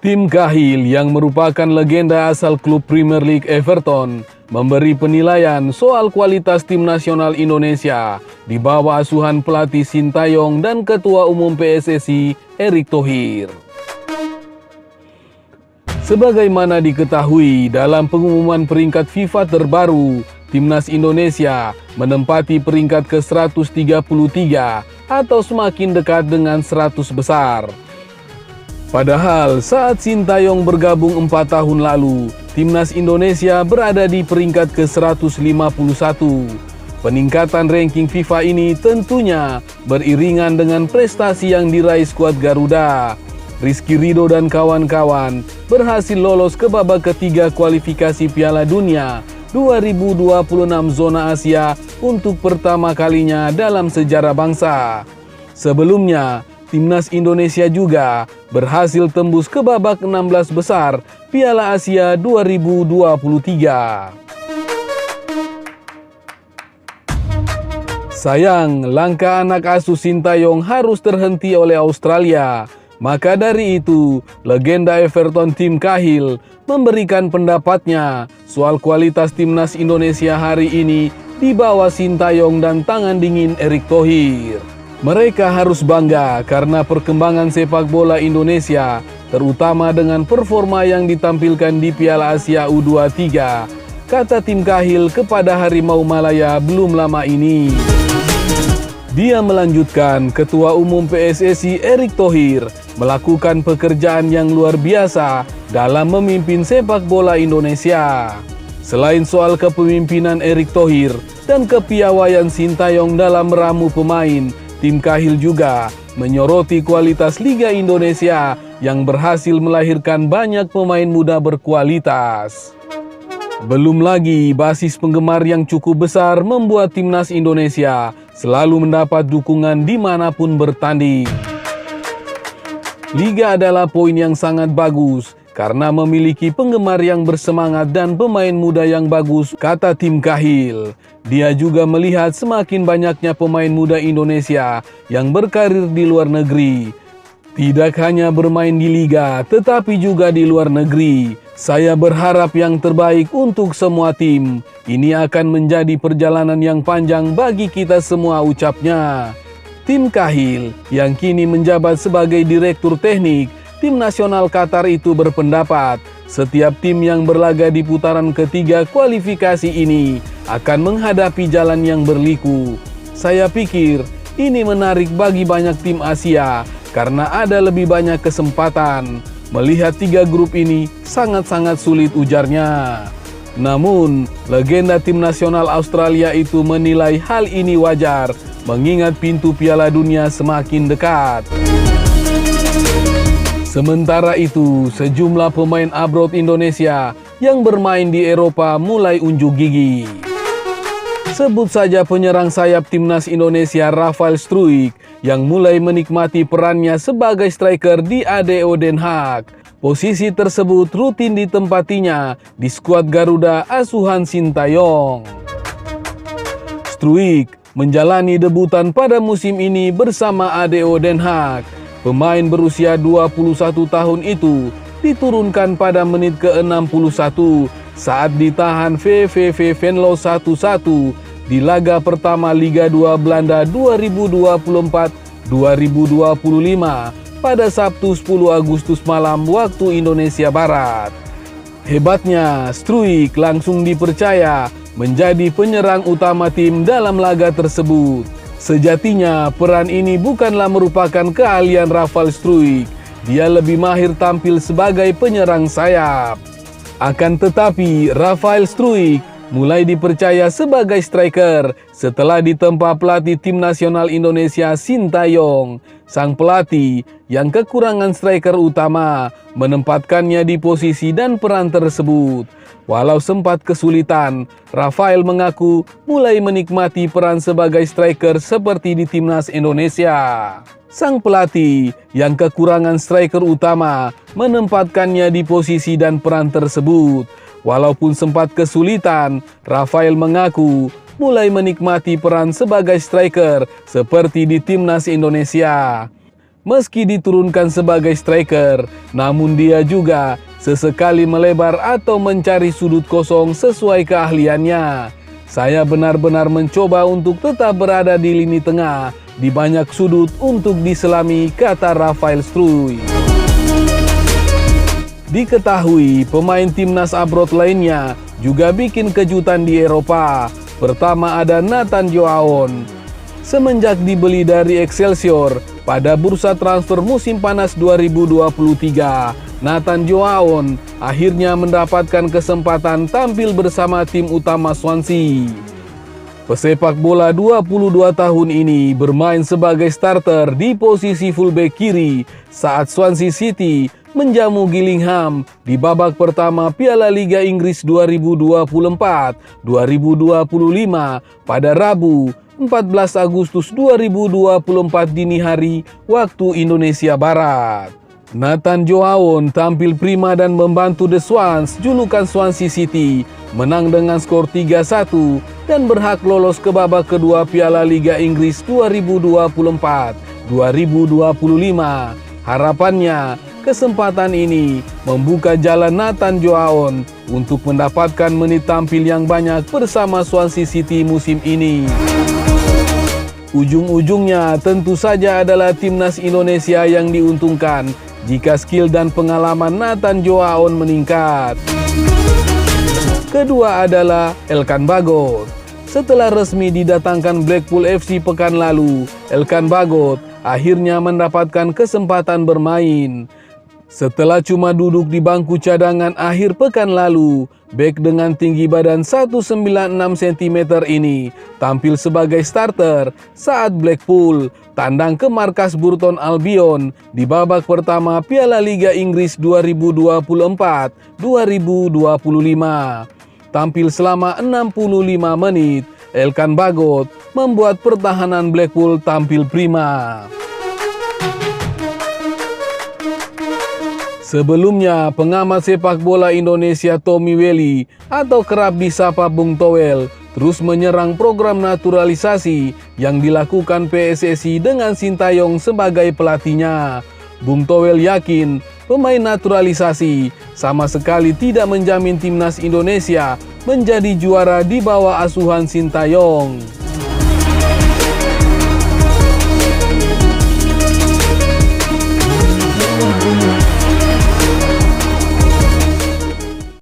Tim Cahill yang merupakan legenda asal klub Premier League Everton memberi penilaian soal kualitas tim nasional Indonesia di bawah asuhan pelatih Sintayong dan Ketua Umum PSSI Erick Thohir. Sebagaimana diketahui dalam pengumuman peringkat FIFA terbaru, Timnas Indonesia menempati peringkat ke-133 atau semakin dekat dengan 100 besar. Padahal saat Sintayong bergabung 4 tahun lalu, Timnas Indonesia berada di peringkat ke-151. Peningkatan ranking FIFA ini tentunya beriringan dengan prestasi yang diraih skuad Garuda. Rizky Ridho dan kawan-kawan berhasil lolos ke babak ketiga kualifikasi Piala Dunia 2026 zona Asia untuk pertama kalinya dalam sejarah bangsa. Sebelumnya, Timnas Indonesia juga berhasil tembus ke babak 16 besar Piala Asia 2023. Sayang, langkah anak asuh Sintayong harus terhenti oleh Australia. Maka dari itu, legenda Everton Tim Cahill memberikan pendapatnya soal kualitas Timnas Indonesia hari ini di bawah Sintayong dan tangan dingin Erick Thohir. Mereka harus bangga karena perkembangan sepak bola Indonesia, terutama dengan performa yang ditampilkan di Piala Asia U23, kata Tim Cahill kepada Harimau Malaya belum lama ini. Dia melanjutkan, Ketua Umum PSSI Erick Thohir melakukan pekerjaan yang luar biasa dalam memimpin sepak bola Indonesia. Selain soal kepemimpinan Erick Thohir dan kepiawaian Sintayong dalam meramu pemain, Tim Cahill juga menyoroti kualitas Liga Indonesia yang berhasil melahirkan banyak pemain muda berkualitas. Belum lagi basis penggemar yang cukup besar membuat Timnas Indonesia selalu mendapat dukungan dimanapun bertanding. Liga adalah poin yang sangat bagus karena memiliki penggemar yang bersemangat dan pemain muda yang bagus, kata Tim Cahill. Dia juga melihat semakin banyaknya pemain muda Indonesia yang berkarir di luar negeri. Tidak hanya bermain di liga, tetapi juga di luar negeri. Saya berharap yang terbaik untuk semua tim. Ini akan menjadi perjalanan yang panjang bagi kita semua, ucapnya. Tim Cahill yang kini menjabat sebagai Direktur Teknik Tim Nasional Qatar itu berpendapat setiap tim yang berlaga di putaran ketiga kualifikasi ini akan menghadapi jalan yang berliku. Saya pikir ini menarik bagi banyak tim Asia karena ada lebih banyak kesempatan. Melihat 3 grup ini sangat-sangat sulit, ujarnya. Namun, legenda tim nasional Australia itu menilai hal ini wajar mengingat pintu Piala Dunia semakin dekat. Sementara itu, sejumlah pemain abroad Indonesia yang bermain di Eropa mulai unjuk gigi. Sebut saja penyerang sayap Timnas Indonesia Rafael Struijk yang mulai menikmati perannya sebagai striker di ADO Den Haag. Posisi tersebut rutin ditempatinya di skuad Garuda asuhan Sintayong. Struijk menjalani debutan pada musim ini bersama ADO Den Haag. Pemain berusia 21 tahun itu diturunkan pada menit ke-61 saat ditahan VVV Venlo 1-1 di laga pertama Liga 2 Belanda 2024-2025 pada Sabtu 10 Agustus malam waktu Indonesia Barat. Hebatnya, Struijk langsung dipercaya menjadi penyerang utama tim dalam laga tersebut. Sejatinya, peran ini bukanlah merupakan keahlian Rafael Struijk. Dia lebih mahir tampil sebagai penyerang sayap. Akan tetapi, Rafael Struijk mulai dipercaya sebagai striker setelah ditempa pelatih Tim Nasional Indonesia Sintayong. Sang pelatih yang kekurangan striker utama menempatkannya di posisi dan peran tersebut. Walau sempat kesulitan, Rafael mengaku mulai menikmati peran sebagai striker seperti di Timnas Indonesia. Sang pelatih yang kekurangan striker utama menempatkannya di posisi dan peran tersebut. Walaupun sempat kesulitan, Rafael mengaku mulai menikmati peran sebagai striker seperti di Timnas Indonesia. Meski diturunkan sebagai striker, namun dia juga sesekali melebar atau mencari sudut kosong sesuai keahliannya. Saya benar-benar mencoba untuk tetap berada di lini tengah, di banyak sudut untuk diselami, kata Rafael Struij. Diketahui pemain timnas abroad lainnya juga bikin kejutan di Eropa. Pertama ada Nathan Joaon. Semenjak dibeli dari Excelsior pada bursa transfer musim panas 2023, Nathan Joaon akhirnya mendapatkan kesempatan tampil bersama tim utama Swansea. Pesepak bola 22 tahun ini bermain sebagai starter di posisi fullback kiri saat Swansea City menjamu Gillingham di babak pertama Piala Liga Inggris 2024-2025 pada Rabu 14 Agustus 2024 dini hari waktu Indonesia Barat. Nathan Joaon tampil prima dan membantu The Swans, julukan Swansea City, menang dengan skor 3-1 dan berhak lolos ke babak kedua Piala Liga Inggris 2024-2025. Harapannya, kesempatan ini membuka jalan Nathan Joaon untuk mendapatkan menit tampil yang banyak bersama Swansea City musim ini. Ujung-ujungnya tentu saja adalah timnas Indonesia yang diuntungkan jika skill dan pengalaman Nathan Joaon meningkat. Kedua adalah Elkan Bagot. Setelah resmi didatangkan Blackpool FC pekan lalu, Elkan Bagot akhirnya mendapatkan kesempatan bermain. Setelah cuma duduk di bangku cadangan akhir pekan lalu, bek dengan tinggi badan 196 cm ini tampil sebagai starter saat Blackpool tandang ke markas Burton Albion di babak pertama Piala Liga Inggris 2024-2025. Tampil selama 65 menit, Elkan Bagot membuat pertahanan Blackpool tampil prima. Sebelumnya, pengamat sepak bola Indonesia Tommy Welly atau kerap disapa Bung Towel terus menyerang program naturalisasi yang dilakukan PSSI dengan Sintayong sebagai pelatihnya. Bung Towel yakin pemain naturalisasi sama sekali tidak menjamin timnas Indonesia menjadi juara di bawah asuhan Sintayong.